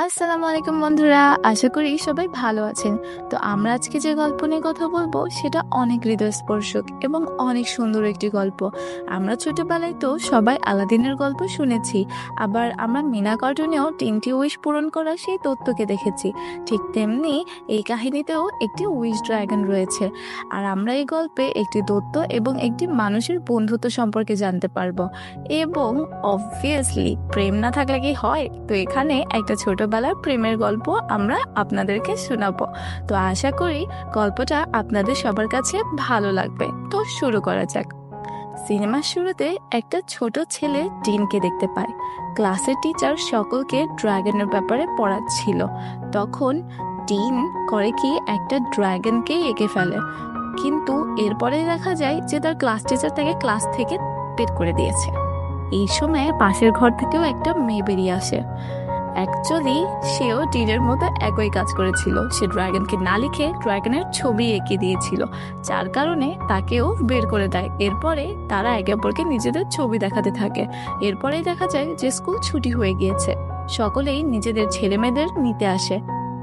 আসসালামু আলাইকুম বন্ধুরা, আশা করি সবাই ভালো আছেন। তো আমরা আজকে যে গল্প নিয়ে কথা বলবো সেটা অনেক হৃদয়স্পর্শক এবং অনেক সুন্দর একটি গল্প। আমরা ছোটবেলায় তো সবাই আলাদিনের গল্প শুনেছি, আবার আমরা মিনা কার্টুনেও 3টি উইশ পূরণ করা সেই তত্ত্বকে দেখেছি। ঠিক তেমনি এই কাহিনীতেও একটি উইশ ড্রাগন রয়েছে, আর আমরা এই গল্পে একটি দৈত্য এবং একটি মানুষের বন্ধুত্ব সম্পর্কে জানতে পারবো। এবং অবভিয়াসলি প্রেম না থাকলে কি হয়, তো এখানে একটা ছোটবেলার প্রেমের গল্প আমরা আপনাদেরকে শোনাবো। তো আশা করি গল্পটা আপনাদের সবার কাছে ভালো লাগবে। তো শুরু করা যাক। সিনেমার শুরুতে একটা ছোট ছেলে ডিনকে দেখতে পায়। ক্লাসের টিচার সকলকে ড্রাগনের ব্যাপারে পড়াচ্ছিল। তখন ডিন করে কি একটা ড্রাগনকেই এঁকে ফেলে, কিন্তু এরপরে দেখা যায় যে তার ক্লাস টিচার তাকে ক্লাস থেকে বের করে দিয়েছে। এই সময় পাশের ঘর থেকেও একটা মেয়ে বেরিয়ে আসে। অ্যাকচুয়ালি সেও ডিনের মতো একই কাজ করেছিল। সে ড্রাগনকে না লিখে ড্রাগনের ছবি এঁকে দিয়েছিল, যার কারণে তাকেও বের করে দেয়। এরপরে তারা একে অপরকে নিজেদের ছবি দেখাতে থাকে। এরপরেই দেখা যায় যে স্কুল ছুটি হয়ে গিয়েছে। সকলেই নিজেদের ছেলে মেয়েদের নিতে আসে।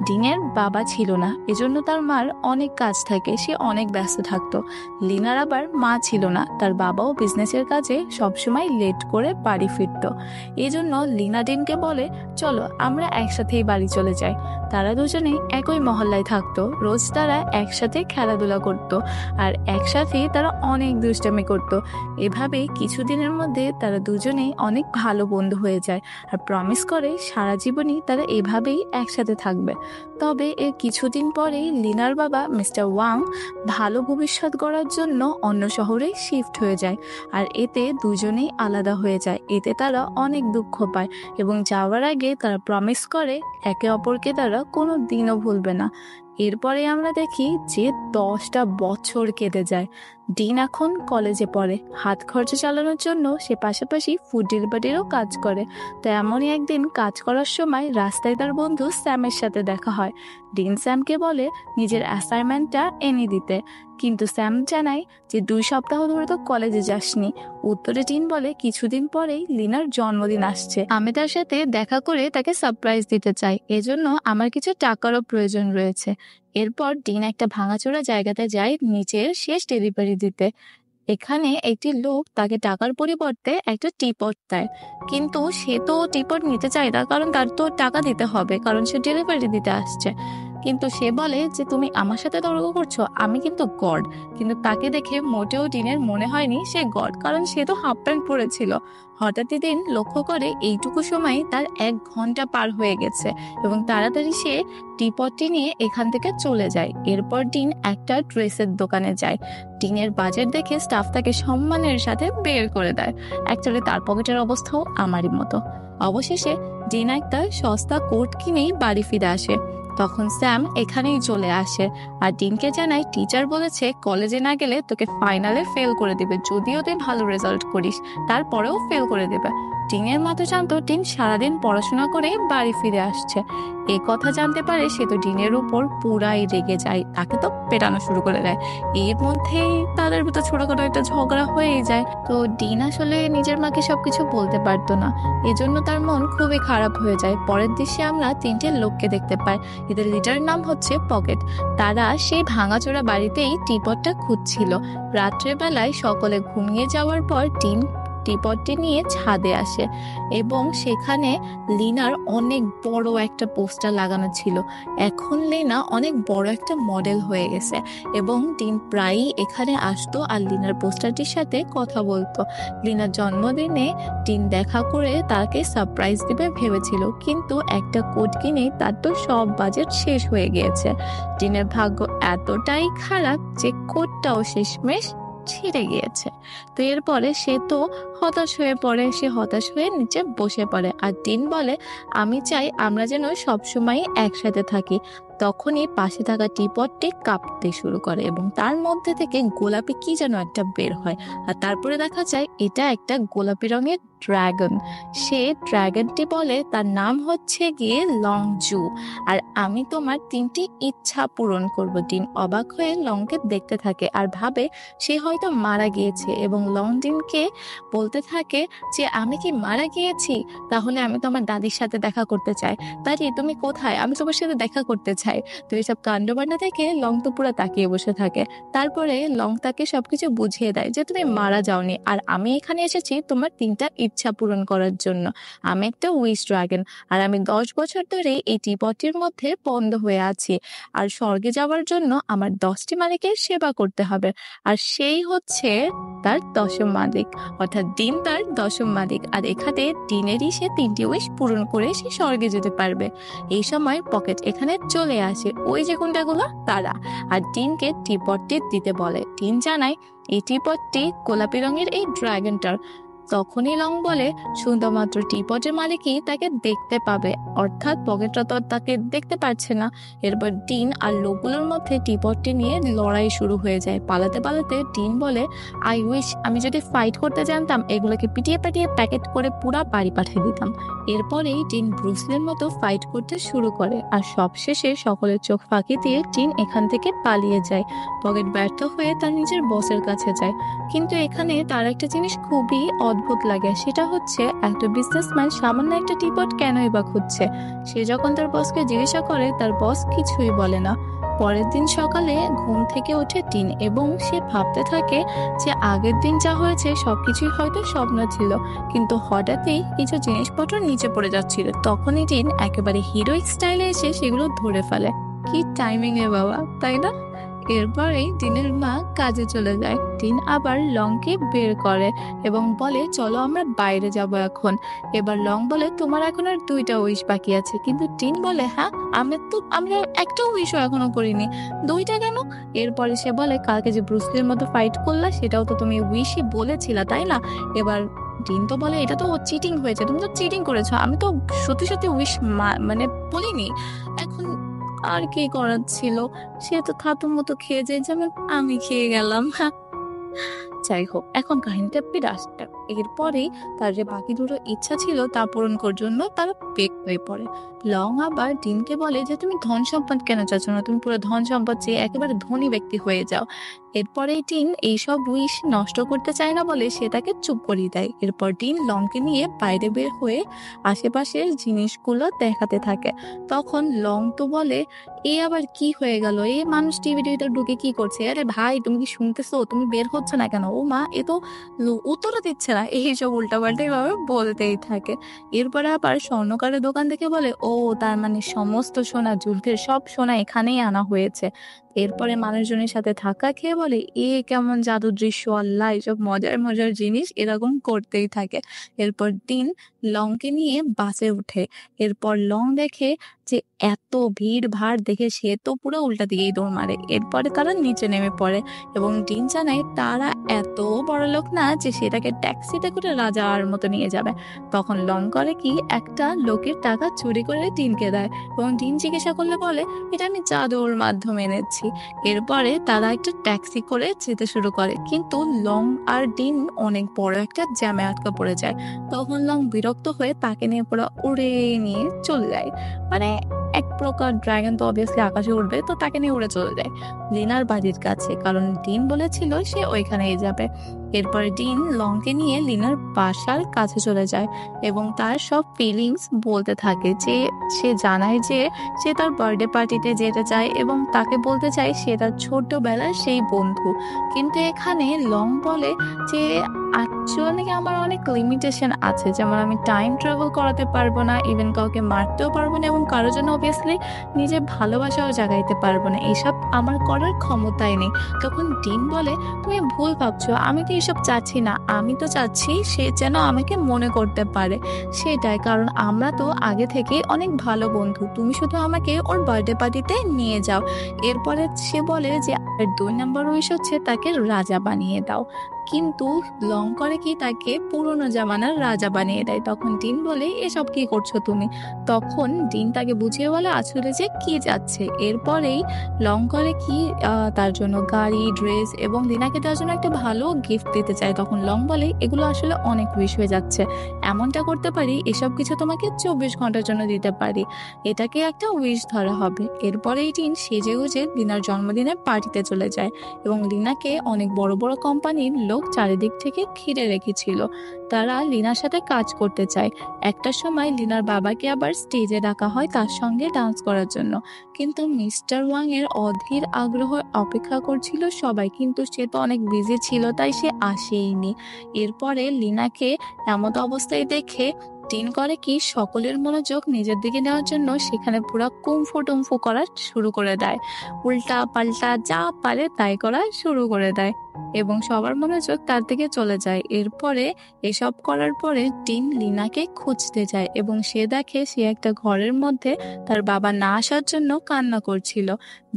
ডিনের বাবা ছিল না, এজন্য তার মার অনেক কাজ থাকে, সে অনেক ব্যস্ত থাকতো। লিনার আবার মা ছিল না, তার বাবাও বিজনেসের কাজে সবসময় লেট করে বাড়ি ফিরতো। এই জন্য লিনা ডিনকে বলে, চলো আমরা একসাথেই বাড়ি চলে যাই। তারা দুজনেই একই মহল্লায় থাকতো, রোজ তারা একসাথে খেলাধুলা করত, আর একসাথেই তারা অনেক দুষ্টামি করত। এভাবেই কিছুদিনের মধ্যে তারা দুজনেই অনেক ভালো বন্ধু হয়ে যায়, আর প্রমিস করে সারা জীবনই তারা এভাবেই একসাথে থাকবে। তবে এর কিছুদিন পরেই লিনার বাবা মিস্টার ওয়াং ভালো ভবিষ্যৎ গড়ার জন্য অন্য শহরে শিফট হয়ে যায়, আর এতে দুজনেই আলাদা হয়ে যায়। এতে তারা অনেক দুঃখ পায় এবং যাওয়ার আগে তারা প্রমিস করে একে অপরকে তারা কোনো দিনও ভুলবে না। এরপরে আমরা দেখি যে 10টা বছর কেটে যায়। ডিন এখন কলেজে পড়ে। হাত খরচা চালানোর জন্য সে পাশাপাশি ফুড ডেলিভারিরও কাজ করে। তো এমনই একদিন কাজ করার সময় রাস্তায় তার বন্ধু স্যামের সাথে দেখা হয়। ডিন স্যামকে বলে নিজের অ্যাসাইনমেন্টটা এনে দিতে, কিন্তু স্যাম জানায় যে 2 সপ্তাহ ধরে তো কলেজে যাসনি। উত্তরে ডিন বলে কিছুদিন পরেই লিনার জন্মদিন আসছে, আমি তার সাথে দেখা করে তাকে সারপ্রাইজ দিতে চাই, এজন্য আমার কিছু টাকারও প্রয়োজন রয়েছে। এরপর ডিন একটা ভাঙাচোরা জায়গাতে যায় নিজের শেষ ডেলিভারি দিতে। এখানে একটি লোক তাকে টাকার পরিবর্তে একটা টিপট দেয়, কিন্তু সে তো টিপট নিতে চায় না, কারণ তার তো টাকা দিতে হবে, কারণ সে ডেলিভারি দিতে আসছে। কিন্তু সে বলে যে তুমি আমার সাথে তর্ক করছো, আমি কিন্তু গড। কিন্তু তাকে দেখে মোটেও ডিনের মনে হয়নি সে গড, কারণ সে তো হাফ প্যান্ট পরেছিল। হঠাৎই দিন লক্ষ্য করে এইটুকু সময় তার 1 ঘন্টা পার হয়ে গেছে এবং তাড়াতাড়ি সে টিপটটি নিয়ে এখান থেকে চলে যায়। এরপর ডিন একটা ড্রেসের দোকানে যায়। ডিনের বাজেট দেখে স্টাফ তাকে সম্মানের সাথে বের করে দেয়। অ্যাকচুয়ালি তার পকেটের অবস্থাও আমারই মতো। অবশেষে ডিন একটা সস্তা কোট কিনেই বাড়ি ফিরে আসে। তখন স্যাম এখানেই চলে আসে আর ডিনকে জানায় টিচার বলেছে কলেজে না গেলে তোকে ফাইনালে ফেল করে দিবে, যদিও তুই ভালো রেজাল্ট করিস তারপরেও ফেল করে দেবে। ডিনের মাথা জানতো ডিন সারাদিন পড়াশোনা করে বাড়ি ফিরে আসছে। এই কথা জানতে পারে সে তো ডিনের উপর পুরাই রেগে যায়, তাকে তো পেটানো শুরু করে দেয়। এর মধ্যেই তাদের ভিতর ছোটখাটো একটা ঝগড়া হয়েই যায়। তো ডিন আসলে নিজের মাকে সবকিছু বলতে পারতো না, এজন্য তার মন খুবই খারাপ হয়ে যায়। পরের দৃশ্যে আমরা 3টে লোককে দেখতে পাই। এদের লিডারের নাম হচ্ছে পকেট। তারা সেই ভাঙাচোরা বাড়িতেই টিপটটা খুঁজছিল। রাত্রেবেলায় সকলে ঘুমিয়ে যাওয়ার পর ডিন টিপটটি নিয়ে ছাদে আসে এবং সেখানে লিনার অনেক বড় একটা পোস্টার লাগানো ছিল। এখন লিনা অনেক বড় একটা মডেল হয়ে গেছে এবং ডিন প্রায়ই এখানে আসতো আর লিনার পোস্টারটির সাথে কথা বলতো। লিনার জন্মদিনে ডিন দেখা করে তাকে সারপ্রাইজ দিবে ভেবেছিল, কিন্তু একটা কোট কিনে তার তো সব বাজেট শেষ হয়ে গিয়েছে। ডিনের ভাগ্য এতটাই খারাপ যে কোটটাও শেষমেশ ছিঁড়ে গিয়েছে। তো এরপরে সে তো হতাশ হয়ে পড়ে, সে হতাশ হয়ে নিচে বসে পড়ে আর ডিন বলে আমি চাই আমরা যেন সবসময় একসাথে থাকি। তখনই পাশে থাকা টিপটটি কাঁপতে শুরু করে এবং তার মধ্যে থেকে গোলাপি কি যেন একটা বের হয়। আর তারপরে দেখা যায় এটা একটা গোলাপি রঙের ড্রাগন। সে ড্রাগনটি বলে তার নাম হচ্ছে গিয়ে লংজু, আর আমি তোমার 3টি ইচ্ছা পূরণ করব। ডিন অবাক হয়ে লংকে দেখতে থাকে আর ভাবে সে হয়তো মারা গিয়েছে এবং লং ডিনকে বলতে থাকে যে আমি কি মারা গিয়েছি? তাহলে আমি তোমার দাদির সাথে দেখা করতে চাই। দাদি তুমি কোথায়? আমি তোমার সাথে দেখা করতে চাই। তো এইসব কাণ্ডবান্না দেখে লং তো পুরো তাকিয়ে বসে থাকে। তারপরে লং তাকে সবকিছু বুঝিয়ে দেয় যে তুমি মারা যাওনি, আর আমি এখানে এসেছি তোমার 3টা ইচ্ছা পূরণ করার জন্য। আমি একটা উইশ ড্রাগন, আর আমি 10 বছর ধরে এই টিপটির মধ্যে বন্ধ হয়ে আছি, আর স্বর্গে যাওয়ার জন্য আমার 10টি মালিকের সেবা করতে হবে, আর সেই হচ্ছে তার 10ম মালিক, অর্থাৎ ডিন তার 10ম মালিক। আর এখানে ডিনেরই সে 3টি উইশ পূরণ করে সে স্বর্গে যেতে পারবে। এই সময় পকেট এখানে চলে আসে, ওই যে গুন্ডাগুলো তারা, আর ডিনকে টিপটটি দিতে বলে। ডিন জানায় এই টিপটটি গোলাপি রঙের এই ড্রাগনটার। তখনই লং বলে শুধুমাত্র টিপটের মালিকই তাকে দেখতে পাবে, অর্থাৎ পকেটটা তো আর তাকে দেখতে পারছে না। এরপর ডিন আর লোকগুলোর মধ্যে টিপটটি নিয়ে লড়াই শুরু হয়ে যায়। পালাতে পালাতে ডিন বলে আই উইশ আমি যদি ফাইট করতে জানতাম এগুলোকে পিটিয়ে পাটিয়ে প্যাকেট করে পুরা বাড়ি পাঠিয়ে দিতাম। এরপরেই ডিন ব্রুসলির মতো ফাইট করতে শুরু করে, আর সবশেষে সকলের চোখ ফাঁকি দিয়ে ডিন এখান থেকে পালিয়ে যায়। পকেট ব্যর্থ হয়ে তার নিজের বসের কাছে যায়, কিন্তু এখানে তার একটা জিনিস খুবই অদ্ভুত লাগে, সেটা হচ্ছে একটা বিজনেসম্যান সামান্য একটা টিপট কেনই বা খুঁজছে। সে যখন তার বসকে জিজ্ঞাসা করে তার বস কিছুই বলে না। পরের দিন সকালে ঘুম থেকে ওঠে ডিন এবং সে ভাবতে থাকে যে আগের দিন যা হয়েছে সবকিছুই হয়তো স্বপ্ন ছিল, কিন্তু হঠাৎই কিছু জিনিসপত্র নিচে পড়ে যাচ্ছিল। তখনই ডিন একেবারে হিরোইক স্টাইলে এসে সেগুলো ধরে ফেলে। কি টাইমিং এ বাবা, তাই না? এরপরেই ডিনের মা কাজে চলে যায়। ডিন আবার লংকে বের করে এবং বলে চলো আমরা বাইরে যাব এখন। এবার লং বলে তোমার এখন আর 2টা উইশ বাকি আছে, কিন্তু ডিন বলে হ্যাঁ আমরা একটা উইশও এখনো করিনি, 2টা কেন? এরপরে সে বলে কালকে যে ব্রুসলির মতো ফাইট করলা সেটাও তো তুমি উইশই বলেছিলা তাই না? এবার ডিন তো বলে এটা তো চিটিং হয়েছে, তুমি তো চিটিং করেছো, আমি তো সত্যি সত্যি উইশ মানে বলিনি। এখন আর কি করার ছিল? সে তো খাতুন মতো খেয়ে যায় যেমন আমি খেয়ে গেলাম। যাই হোক, এখন কাহিনীটা বিরাট। এরপরে তার যে বাকি 2টো ইচ্ছা ছিল তা পূরণ করার জন্য তারা বেক হয়ে পড়ে। লং আবার ডিনকে বলে যে তুমি ধন সম্পদ কেন চাচ্ছ না, তুমি পুরো ধন সম্পদ চেয়ে একেবারে ধনী ব্যক্তি হয়ে যাও। এরপরে ডিন এইসব উইশ নষ্ট করতে চায় না বলে সে তাকে চুপ করিয়ে দেয়। এরপর ডিন লংকে নিয়ে বাইরে বের হয়ে আশেপাশের জিনিসগুলো দেখাতে থাকে। তখন লং তো বলে এ আবার কি হয়ে গেল, এ মানুষ টিভির ভিতর ঢুকে কি করছে? আরে ভাই তুমি কি শুনতেছো? তুমি বের হচ্ছে না কেন? ও মা এ তো উত্তরও দিচ্ছে না। এইসব উল্টাপাল্টা এভাবে বলতেই থাকে। এরপরে আবার স্বর্ণকারের দোকান থেকে বলে ও তার মানে সমস্ত সোনা যুদ্ধের সব সোনা এখানেই আনা হয়েছে। এরপরে মানুষজনের সাথে ধাক্কা খেয়ে বলে এ কেমন জাদু দৃশ্য, আল্লাহ এসব মজার মজার জিনিস এরকম করতেই থাকে। এরপর দিন লংকে নিয়ে বাসে উঠে। এরপর লং দেখে যে এত ভিড় ভাড় দেখে সে তো পুরো উল্টা দিকেই দৌড় মারে। এরপরে তারা নিচে নেমে পড়ে এবং ডিন জানায় তারা এত বড় লোক না যে সেটাকে ট্যাক্সিতে করে রাজার মতো নিয়ে যাবে। তখন লং করে কি একটা লোকের টাকা চুরি করে ডিনকে দেয় এবং ডিন জিজ্ঞাসা করলে বলে এটা আমি জাদুর মাধ্যমে এনেছি। এরপরে তারা একটা ট্যাক্সি করে যেতে শুরু করে, কিন্তু লং আর ডিন অনেক বড় একটা জ্যামে আটকা পড়ে যায়। তখন লং বিরক্ত হয়ে তাকে নিয়ে পুরো উড়ে নিয়ে চলে যায়। মানে এক প্রকার ড্রাগন তো অবভিয়াসলি আকাশে উঠবে, তো তাকে নিয়ে উড়ে চলে যায় লিনার বাড়ির কাছে, কারণ ডিন বলেছিল সে ওইখানেই যাবে। এরপরে ডিন লংকে নিয়ে লিনার বাসার কাছে চলে যায় এবং তার সব ফিলিংস বলতে থাকে, যে সে জানায় যে সে তার বার্থডে পার্টিতে যেতে চায় এবং তাকে বলতে চায় সে তার ছোট্টবেলার সেই বন্ধু। কিন্তু এখানে লং বলে যে অ্যাকচুয়ালি আমার অনেক লিমিটেশন আছে, যেমন আমি টাইম ট্রাভেল করাতে পারবো না, ইভেন কাউকে মারতেও পারবো না এবং কারোর জন্য অবভিয়াসলি নিজের ভালোবাসাও জাগাইতে পারবো না, এইসব আমার করার ক্ষমতাই নেই। তখন ডিন বলে তুমি ভুল ভাবছো, আমি তো এসব চাচ্ছি না, আমি তো চাচ্ছি সে যেন আমাকে মনে করতে পারে, সেটাই, কারণ আমরা তো আগে থেকে অনেক ভালো বন্ধু, তুমি শুধু আমাকে ওর বার্থডে পার্টিতে নিয়ে যাও। এরপরে সে বলে যে 2 নম্বর উইশ হচ্ছে তাকে রাজা বানিয়ে দাও। কিন্তু লং করে কি তাকে পুরোনো জামানার রাজা বানিয়ে দেয়। তখন ডিন বলে, এসব কি করছো তুমি? তখন ডিন তাকে বুঝিয়ে বলে আসলে যে কি যাচ্ছে। এরপরেই লং করে কি তার জন্য গাড়ি, ড্রেস এবং লিনাকে তার জন্য একটা ভালো গিফট দিতে চায়। তখন লং বলে, এগুলো আসলে অনেক উইশ হয়ে যাচ্ছে, এমনটা করতে পারি এসব কিছু তোমাকে 24 ঘন্টার জন্য দিতে পারি, এটাকে একটা উইশ ধরা হবে। এরপরে এই দিন সেজে গুজে লিনার জন্মদিনের পার্টিতে চলে যায় এবং লিনাকে অনেক বড় বড় কোম্পানির লোক চারিদিক থেকে ঘিরে রেখেছিল। তারা লিনার সাথে কাজ করতে চায়। একটা সময় লিনার বাবাকে আবার স্টেজে ডাকা হয় তার সঙ্গে ডান্স করার জন্য, কিন্তু মিস্টার ওয়াং এর অধীর আগ্রহ অপেক্ষা করছিল সবাই, কিন্তু সে তো অনেক বিজি ছিল তাই সে আসেইনি। এরপরে লিনাকে এমন অবস্থায় দেখে ডিন করে কি সকলের মনোযোগ নিজের দিকে নেওয়ার জন্য সেখানে পুরো কুমফু টুমফু করা শুরু করে দেয়, উল্টা পাল্টা যা পারে তাই করা শুরু করে দেয় এবং সবার মনোযোগ তার দিকে চলে যায়। এরপরে এসব করার পরে ডিন লিনাকে খুঁজতে যায় এবং সে দেখে সে একটা ঘরের মধ্যে তার বাবা না আসার জন্য কান্না করছিল।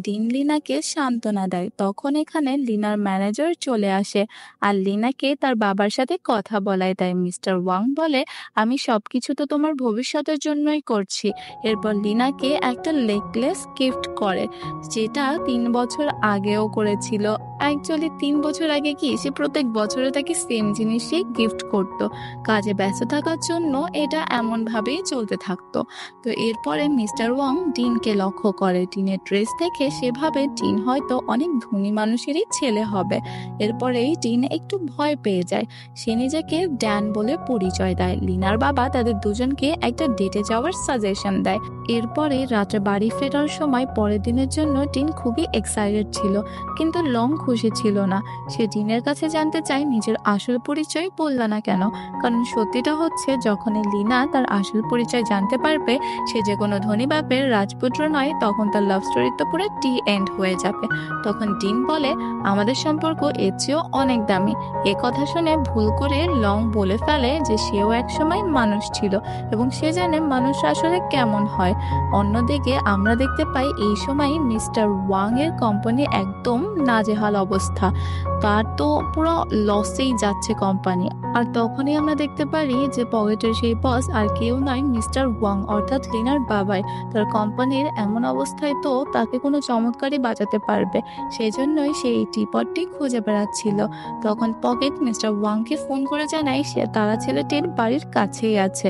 ডিন লিনাকে সান্ত্বনা দেয়। তখন এখানে লিনার ম্যানেজার চলে আসে আর লিনাকে তার বাবার সাথে কথা বলায় দেয়। মিস্টার ওয়াং বলে, আমি সবকিছু তো তোমার ভবিষ্যতের জন্যই করছি। এরপর লিনাকে একটা নেকলেস গিফট করে, যেটা 3 বছর আগেও করেছিল। অ্যাকচুয়ালি 3 বছর আগে কি সে প্রত্যেক বছরে তাকে সেম জিনিসই গিফট করত। কাজে ব্যস্ত থাকার জন্য এটা এমন ভাবেই চলতে থাকতো। তো এরপরে মিস্টার ওয়াং ডিনকে লক্ষ্য করে। ডিনের ড্রেস দেখে সে ভাবে ডিন হয়তো অনেক ধনী মানুষেরই ছেলে হবে। এরপরেই ডিন একটু ভয় পেয়ে যায়। সে নিজেকে ড্যান বলে পরিচয় দেয়। লিনার বাবা তাদের দুজনকে একটা ডেটে যাওয়ার সাজেশন দেয়। এরপরে রাতে বাড়ি ফেরার সময় পরের দিনের জন্য ডিন খুবই এক্সাইটেড ছিল, কিন্তু লং খুশি ছিল না। সে ডিনের কাছে জানতে চায় নিজের আসল পরিচয় বলল না কেন, কারণ সত্যিটা হচ্ছে যখনই লিনা তার আসল পরিচয় জানতে পারবে সে যে কোনো ধনী বাপের রাজপুত্র নয়, তখন তার লাভ স্টোরি তো পুরো টি এন্ড হয়ে যাবে। তখন ডিন বলে, আমাদের সম্পর্ক এর চেয়েও অনেক দামি। এ কথা শুনে ভুল করে লং বলে ফেলে যে সেও একসময় মানুষ ছিল এবং সে জানে মানুষ আসলে কেমন হয়। অন্যদিকে আমরা দেখতে পাই এই সময় মিস্টার ওয়াং এর কোম্পানি একদম নাজেহাল অবস্থা, তার তো পুরো লসেই যাচ্ছে কোম্পানি। আর তখনই আমরা দেখতে পারি যে পকেটের সেই বস আর কেউ নয় মিস্টার ওয়াং, অর্থাৎ লিনার বাবাই। তার কোম্পানির এমন অবস্থায় তো তাকে কোনো চমৎকারই বাঁচাতে পারবে, সেই জন্যই সে এই টিপটটি খুঁজে বেড়াচ্ছিল। তখন পকেট মিস্টার ওয়াংকে ফোন করে জানায় সে তারা ছেলেটির বাড়ির কাছেই আছে।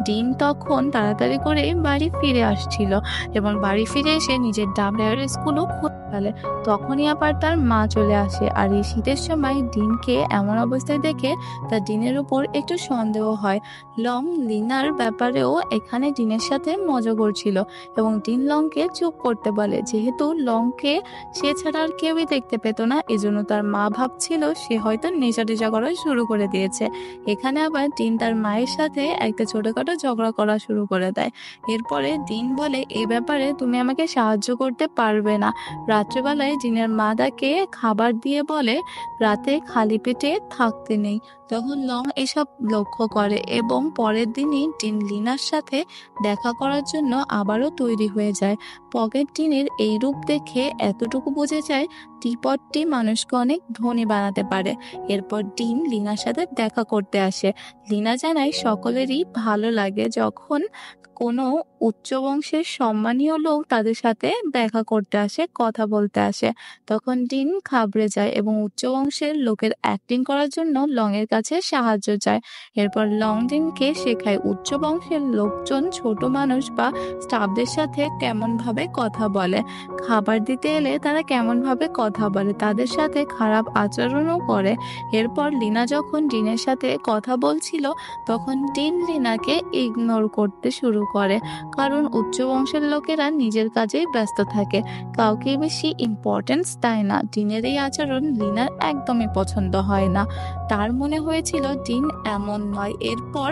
ডিন তখন তাড়াতাড়ি করে বাড়ি ফিরে আসছিল এবং বাড়ি ফিরে এসে নিজের ডাবলের স্কুলও খুঁজে ফেলে। তখনই আবার তার মা চলে আসে আর এই শীতের সময় ডিনকে এমন অবস্থায় দেখে তার ডিনের উপর একটু সন্দেহ হয়। লং লিনার ব্যাপারেও এখানে ডিনের সাথে মজা করছিল এবং ডিন লংকে চুপ করতে বলে, যেহেতু লংকে সে ছাড়া আর কেউই দেখতে পেত না, এজন্য তার মা ভাবছিল সে হয়তো নেশা টেশা করা শুরু করে দিয়েছে। এখানে আবার ডিন তার মায়ের সাথে একটা ছোটখাটো ঝগড়া করা শুরু করে দেয়। এরপরে ডিন বলে, এই ব্যাপারে তুমি আমাকে সাহায্য করতে পারবে না। রাত্রেবেলায় ডিনের মা তাকে খাবার দিয়ে বলে রাতে খালি পেটে থাকতে নেই। তখন লং এসব লক্ষ্য করে এবং পরের দিনই ডিন লিনার সাথে দেখা করার জন্য আবারও তৈরি হয়ে যায়। পকেট ডিনের এই রূপ দেখে এতটুকু বোঝা যায় টিপটটি মানুষকে অনেক ধনী বানাতে পারে। এরপর ডিন লিনার সাথে দেখা করতে আসে। লিনা জানায় সকলেরই ভালো লাগে যখন কোনো উচ্চ বংশের সম্মানীয় লোক তাদের সাথে দেখা করতে আসে, কথা বলতে আসে। তখন ডিন ঘাবড়ে যায় এবং উচ্চ বংশের লোকের অ্যাক্টিং করার জন্য লং এর কাছে সাহায্য চায়। এরপর লং ডিনকে শেখায় উচ্চ বংশের লোকজন ছোট মানুষ বা স্টাফদের সাথে কেমন ভাবে কথা বলে, খাবার দিতে এলে তারা কেমন ভাবে কথা বলে, তাদের সাথে খারাপ আচরণও করে। এরপর লিনা যখন ডিনের সাথে কথা বলছিল তখন ডিন লিনাকে ইগনোর করতে শুরু করে, কারণ উচ্চ বংশের লোকেরা নিজের কাজেই ব্যস্ত থাকে, কাউকে বেশি ইম্পর্টেন্স দেয় না। ডিনের এই আচরণ লিনার একদমই পছন্দ হয় না। তার মনে হয়েছিল ডিন এমন নয়। এরপর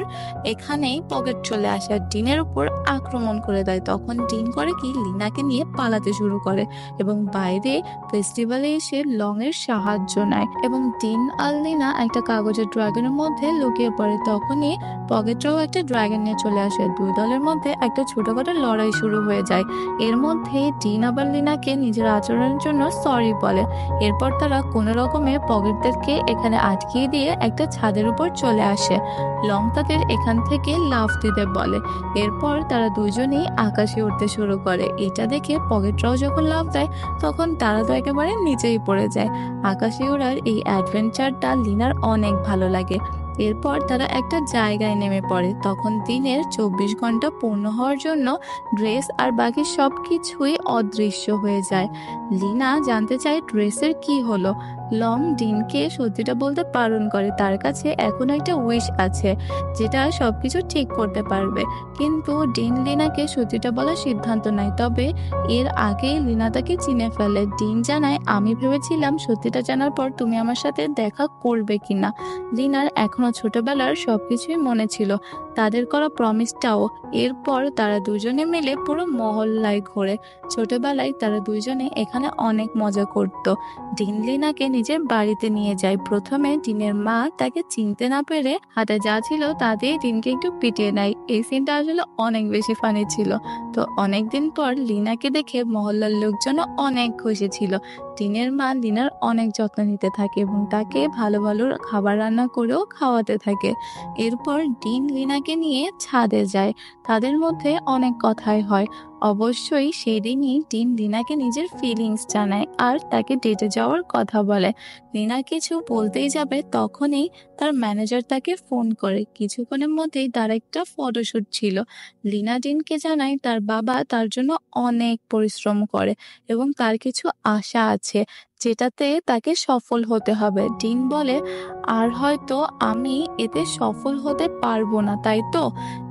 এখানেই পকেট চলে আসে আর ডিনের উপর আক্রমণ করে দেয়। তখন ডিন করে কি, লিনাকে নিয়ে পালাতে শুরু করে এবং বাইরে ফেস্টিভ্যালে এসে লং এর সাহায্য নেয় এবং ডিন আর লিনা একটা কাগজের ড্রাগনের মধ্যে লুকিয়ে পড়ে। তখনই পকেটরাও একটা ড্রাগন নিয়ে চলে আসে। দুই দলের মধ্যে একটা ছোটখাটো লড়াই শুরু হয়ে যায়। এর মধ্যে ডিন আবার লিনাকে নিজের আচরণের জন্য সরি বলে। এরপর তারা কোনো রকমে পকেটদেরকে এখানে আটকিয়ে দিয়ে একটা ছাদের উপর চলে আসে। লং তাদের এখান থেকে লাফ দিতে বলে। এরপর তারা দুজনেই আকাশে উঠতে শুরু করে। এটা দেখে পকেটরাও যখন লাফ দেয় তখন তারা তো একেবারে নিচেই পড়ে যায়। আকাশে ওড়ার এই অ্যাডভেঞ্চারটা লিনার অনেক ভালো লাগে। এরপর তারা একটা জায়গায় নেমে পড়ে। তখন দিনের 24 ঘন্টা পূর্ণ হওয়ার জন্য ড্রেস আর বাকি সবকিছুই অদৃশ্য হয়ে যায়। লিনা জানতে চায় ড্রেসের কি হলো। লং ডিনকে সত্যিটা বলতে বারণ করে। তার কাছে এখন একটা উইশ আছে যেটা সবকিছু ঠিক করতে পারবে। কিন্তু ডিন লিনাকে সত্যিটা বলার সিদ্ধান্ত নেয়। তবে এর আগেই লিনা তাকে চিনে ফেলে। ডিন জানায়, আমি ভেবেছিলাম সত্যিটা জানার পর তুমি আমার সাথে দেখা করবে কিনা। লিনার এখনো ছোটবেলার সবকিছুই মনে ছিল, তাদের করা প্রমিসটাও। এরপর তারা দুজনে মিলে পুরো মহল্লায় ঘোরে। ছোটবেলায় তারা দুজনে এখানে অনেক মজা করত। ডিন লিনাকে নিজের বাড়িতে নিয়ে যায়। প্রথমে ডিনের মা তাকে চিনতে না পেরে হাতে যা ছিল তা দিয়ে ডিনকে একটু পিটিয়ে নেয়। এই সিনটা আসলে অনেক বেশি ফানি ছিল। তো অনেকদিন পর লিনাকে দেখে মহল্লার লোকজন অনেক খুশি ছিল। ডিনের মা লিনার অনেক যত্ন নিতে থাকে এবং তাকে ভালো ভালো খাবার রান্না করেও খাওয়াতে থাকে। এরপর ডিন লিনাকে নিয়ে ছাদে যায়। তাদের মধ্যে অনেক কথাই হয়। অবশ্যই সেদিনই ডিন লিনাকে নিজের ফিলিংস জানায় আর তাকে ডেটে যাওয়ার কথা বলে। লিনা কিছু বলতেই যাবে তখনই তার ম্যানেজার তাকে ফোন করে। কিছুক্ষণের মধ্যেই তার একটা ফটোশুট ছিল। লিনা ডিনকে জানায় তার বাবা তার জন্য অনেক পরিশ্রম করে এবং তার কিছু আশা আছে যেটাতে তাকে সফল হতে হবে। ডিন বলে, আর হয়তো আমি এতে সফল হতে পারবো না, তাই তো?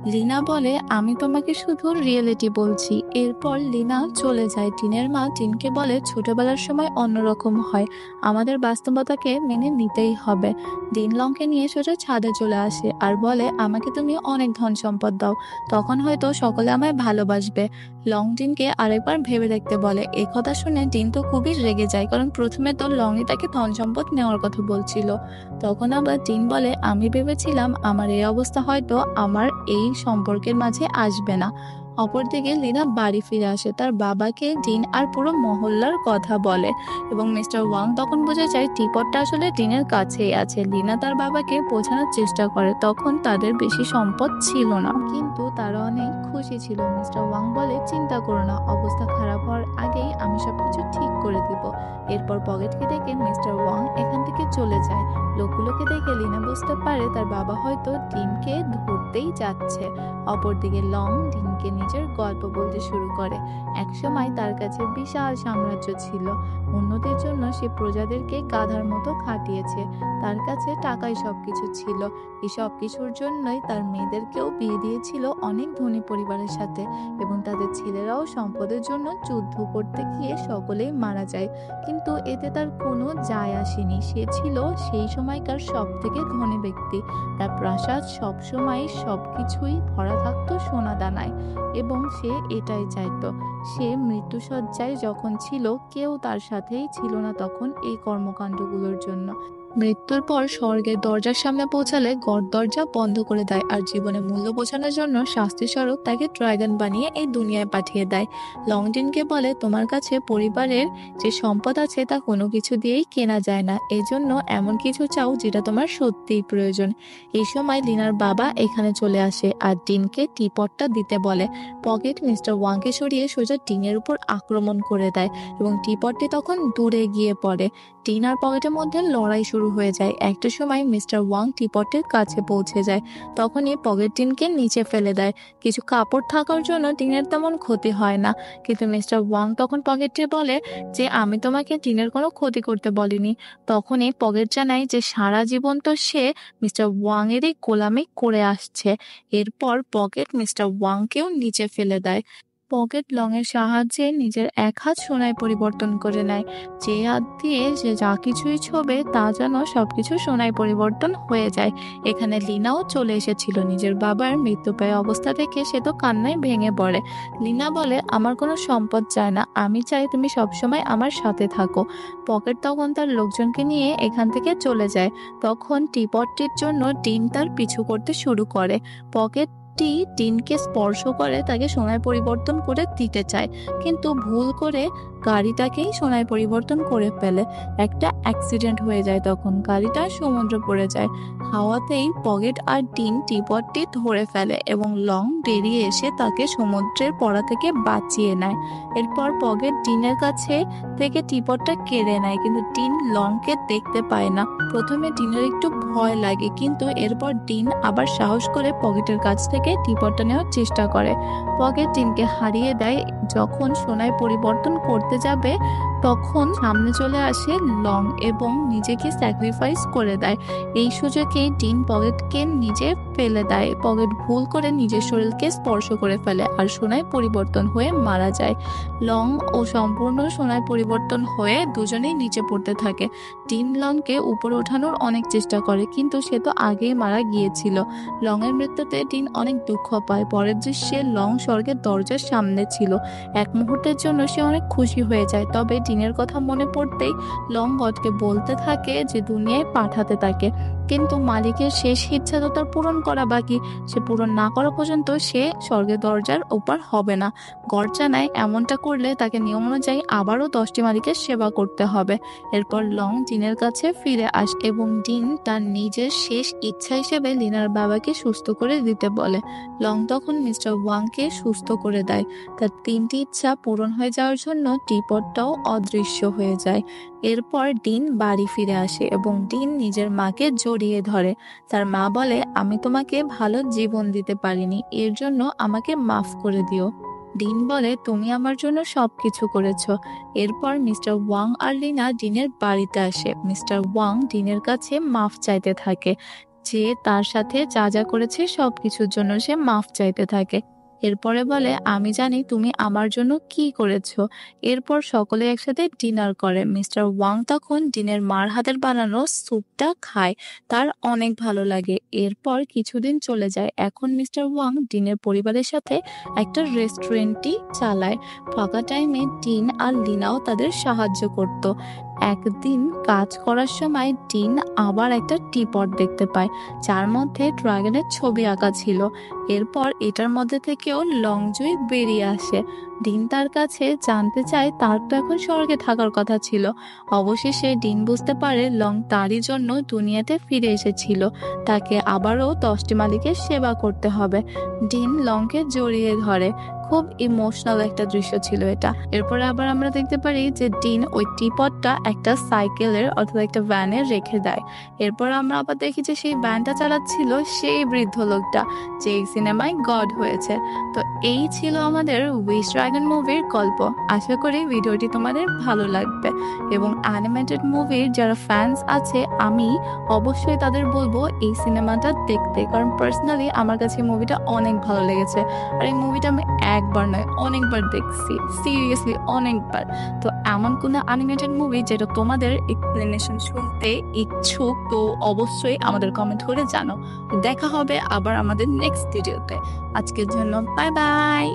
লিনা বলে, আমি তোমাকে শুধু রিয়েলিটি বলছি। এরপর লিনা চলে যায়। ডিনের মা ডিনকে বলে, ছোটবেলার সময় অন্যরকম হয়, আমাদের বাস্তবতাকে মেনে নিতেই হবে। ডিন লংকে নিয়ে সোজা ছাদে চলে আসে আর বলে, আমাকে তুমি অনেক ধন সম্পদ দাও, তখন হয়তো সকলে আমায় ভালোবাসবে। লং ডিনকে আরেকবার ভেবে দেখতে বলে। এ কথা শুনে ডিন তো খুবই রেগে যায়, কারণ প্রথমে তো লংই তাকে ধন সম্পদ নেওয়ার কথা বলছিল। তখন আবার ডিন বলে, আমি ভেবেছিলাম আমার এই অবস্থা হয়তো আমার এই সম্পর্কের মাঝে আসবে না। অপরদিকে লিনা বাড়ি ফিরে আসে। তার বাবাকে ডিন আর পুরো মহল্লার কথা বলে এবং মিস্টার ওয়াং তখন বুঝে যায় টিপটটা আসলে ডিনের কাছেই আছে। লিনা তার বাবাকে বোঝানোর চেষ্টা করে তখন তাদের বেশি সম্পদ ছিল না, কিন্তু তারা অনেক খুশি ছিল। মিস্টার ওয়াং বলে, চিন্তা করো না, অবস্থা খারাপ হওয়ার আগেই আমি সবকিছু ঠিক করে দিব। এরপর পকেটকে দেখে মিস্টার ওয়াং এখান থেকে চলে যায়। লোকগুলোকে দেখে লিনা বুঝতে পারে তার বাবা হয়তো ডিনকে ধরতেই যাচ্ছে। অপরদিকে লং ডিনকে নিজের গল্প বলতে শুরু করে। একসময় তার কাছে বিশাল সাম্রাজ্য ছিল। অন্যদের জন্য সে প্রজাদেরকে গাধার মতো খাটিয়েছে। তার কাছে টাকাই সবকিছু ছিল। এই সব কিছুর জন্যই তার মেয়েদেরকেও বিয়ে দিয়েছিল অনেক ধনী পরিবারের সাথে এবং তাদের ছেলেরাও সম্পদের জন্য যুদ্ধ করতে গিয়ে সকলেই মারা যায়। কিন্তু এতে তার কোনো যায় আসেনি। সে ছিল সেই সময়কার সব থেকে ধনী ব্যক্তি। তার প্রাসাদ সবসময় সবকিছুই ভরা থাকতো সোনা দানায় এবং সে এটাই চাইতো। সে মৃত্যুশয্যায় যখন ছিল কেউ তার সাথেই ছিল না তখন এই কর্মকাণ্ডগুলোর জন্য। মৃত্যুর পর স্বর্গের দরজার সামনে পৌঁছালে গড় দরজা বন্ধ করে দেয় আর জীবনে মূল্য বোঝানোর জন্য শাস্তি স্বরূপ তাকে ড্রাগন বানিয়ে এই দুনিয়ায় পাঠিয়ে দেয়। লংডিনকে বলে, তোমার কাছে পরিবারের যে সম্পদ আছে তা কোনো কিছু দিয়েই কেনা যায় না, এই জন্য এমন কিছু চাও যেটা তোমার সত্যিই প্রয়োজন। এই সময় লিনার বাবা এখানে চলে আসে আর ডিনকে টিপটটা দিতে বলে। পকেট মিস্টার ওয়াংকে সরিয়ে সোজা ডিনের উপর আক্রমণ করে দেয় এবং টিপটটি তখন দূরে গিয়ে পড়ে। ডিন আর পকেটের মধ্যে লড়াই শুরু হয়ে যায়। একটা সময় মিস্টার ওয়াং টিপটের কাছে পৌঁছে যায়। তখনই পকেট ডিনকে নিচে ফেলে দেয়। কিছু কাপড় থাকার জন্য ডিনের তেমন ক্ষতি হয় না, কিন্তু মিস্টার ওয়াং তখন পকেটকে বলে যে আমি তোমাকে ডিনের কোনো ক্ষতি করতে বলিনি। তখনই পকেট জানায় যে সারা জীবন তো সে মিস্টার ওয়াং এরই গোলামি করে আসছে। এরপর পকেট মিস্টার ওয়াংকেও নিচে ফেলে দেয়। পকেট লং এর সাহায্যে নিজের এক হাত সোনায় পরিবর্তন করে নেয়, যে হাত দিয়ে সে যা কিছুই ছোবে তা যেন সবকিছু সোনায় পরিবর্তন হয়ে যায়। এখানে লিনাও চলে এসেছিল। নিজের বাবার মৃত্যুপ্রায় অবস্থা দেখে সে তো কান্নায় ভেঙে পড়ে। লিনা বলে, আমার কোনো সম্পদ চাই না, আমি চাই তুমি সবসময় আমার সাথে থাকো। পকেট তখন তার লোকজনকে নিয়ে এখান থেকে চলে যায়। তখন টিপটটির জন্য ডিন তার পিছু করতে শুরু করে। পকেটটি ডিনকে স্পর্শ করে তাকে সোনায় পরিবর্তন করে দিতে চায়, কিন্তু ভুল করে গাড়িটাকেই সোনায় পরিবর্তন করে ফেলে। একটা অ্যাক্সিডেন্ট হয়ে যায়, তখন গাড়িটা সমুদ্রে পড়ে যায়। হাওয়াতেই পকেট আর ডিন টিপটটি ধরে ফেলে এবং লং বেরিয়ে এসে তাকে সমুদ্রের পড়া থেকে বাঁচিয়ে নেয়। এরপর পকেট ডিনের কাছে থেকে টিপটটা কেড়ে নেয়, কিন্তু ডিন লংকে দেখতে পায় না। প্রথমে ডিনের একটু ভয় লাগে, কিন্তু এরপর ডিন আবার সাহস করে পকেটের কাছ থেকে টিপটটা নেওয়ার চেষ্টা করে। পকেট ডিনকে হারিয়ে দেয়। যখন সোনায় পরিবর্তন করতে যাবে তখন সামনে চলে আসে লং এবং নিজেকে স্যাক্রিফাইস করে দেয়। এই সুযোগে ডিন পকেটকে নিজে ফেলে দেয়। পকেট ভুল করে নিজের শরীরকে স্পর্শ করে ফেলে আর সোনায় পরিবর্তন হয়ে মারা যায়। লং ও সম্পূর্ণ সোনায় পরিবর্তন হয়ে দুজনেই নিচে পড়তে থাকে। ডিন লংকে উপরে ওঠানোর অনেক চেষ্টা করে, কিন্তু সে তো আগেই মারা গিয়েছিল। লং এর মৃত্যুতে ডিন অনেক দুঃখ পায়। পরের দৃশ্যে লং স্বর্গের দরজার সামনে ছিল। এক মুহূর্তের জন্য সে অনেক খুশি হয়ে যায়, তবে ডিনের কথা মনে পড়তেই লং গডকে বলতে থাকে যে দুনিয়ায় পাঠাতে তাকে, কিন্তু মালিকের শেষ ইচ্ছা তো তার পূরণ করা বাকি। সে পূরণ না করা পর্যন্ত সে স্বর্গের দরজার ওপার হবে না। গড জানায় এমনটা করলে তাকে নিয়ম অনুযায়ী আবারও 10টি মালিকের সেবা করতে হবে। এরপর লং ডিনের কাছে ফিরে আসে এবং ডিন তার নিজের শেষ ইচ্ছা হিসেবে লিনার বাবাকে সুস্থ করে দিতে বলে। লং তখন মিস্টার ওয়াংকে সুস্থ করে দেয়। তার 3টি ইচ্ছা পূরণ হয়ে যাওয়ার জন্য টিপটটাও অদৃশ্য হয়ে যায়। এরপর ডিন বাড়ি ফিরে আসে এবং ডিন নিজের মাকে জড়িয়ে ধরে। তার মা বলে, আমি তোমাকে ভালো জীবন দিতে পারিনি, এর জন্য আমাকে মাফ করে দিও। ডিন বলে, তুমি আমার জন্য সবকিছু করেছ। এরপর মিস্টার ওয়াং আর লিনা ডিনের বাড়িতে আসে। মিস্টার ওয়াং ডিনের কাছে মাফ চাইতে থাকে, যে তার সাথে যা যা করেছে সবকিছুর জন্য সে মাফ চাইতে থাকে। এরপরে বলে, আমি জানি তুমি আমার জন্য কি করেছো। এরপর সকলে একসাথে ডিনার করে। মিস্টার ওয়াং তখন ডিনের মার হাতের বানানো স্যুপটা খায়, তার অনেক ভালো লাগে। এরপর কিছুদিন চলে যায়। এখন মিস্টার ওয়াং ডিনের পরিবারের সাথে একটা রেস্টুরেন্টই চালায়। ফাঁকা টাইমে ডিন আর লিনাও তাদের সাহায্য করত। একদিন কাজ করার সময় ডিন আবার একটা টিপট দেখতে পায়, যার মধ্যে ড্রাগনের ছবি আঁকা ছিল। এরপর এটার মধ্যে থেকেও লংজুই বেরিয়ে আসে। ডিন তার কাছে জানতে চায় তার তো এখন স্বর্গে থাকার কথা ছিল। অবশেষে ডিন বুঝতে পারে লং তারই জন্য দুনিয়াতে ফিরে এসেছিল। তাকে আবারও 10টি মালিকের সেবা করতে হবে। ডিন লংকে জড়িয়ে ধরে। খুব ইমোশনাল একটা দৃশ্য ছিল এটা। এরপরে আবার আমরা দেখতে পারি যে ডিন ওই টিপটটা একটা সাইকেলের অথবা একটা ভ্যানে রেখে দেয়। এরপর আমরা আবার দেখি যে সেই ভ্যানটা চালাচ্ছিল সেই বৃদ্ধ লোকটা, যে এই সিনেমায় গড হয়েছে। তো এই ছিল আমাদের উইশ ড্রাগন মুভির গল্প। আশা করি ভিডিওটি তোমাদের ভালো লাগবে এবং অ্যানিমেটেড মুভির যারা ফ্যান্স আছে আমি অবশ্যই তাদের বলবো এই সিনেমাটা দেখতে, কারণ পার্সোনালি আমার কাছে এই মুভিটা অনেক ভালো লেগেছে। আর এই মুভিটা আমি একবার নয় অনেকবার দেখছি, সিরিয়াসলি অনেকবার। তো এমন কোনো অ্যানিমেটেড মুভি যেটা তোমাদের এক্সপ্লেনেশন শুনতে ইচ্ছুক, তো অবশ্যই আমাদের কমেন্ট করে জানাও। দেখা হবে আবার আমাদের নেক্সট ভিডিওতে। আজকের জন্য বাই বাই।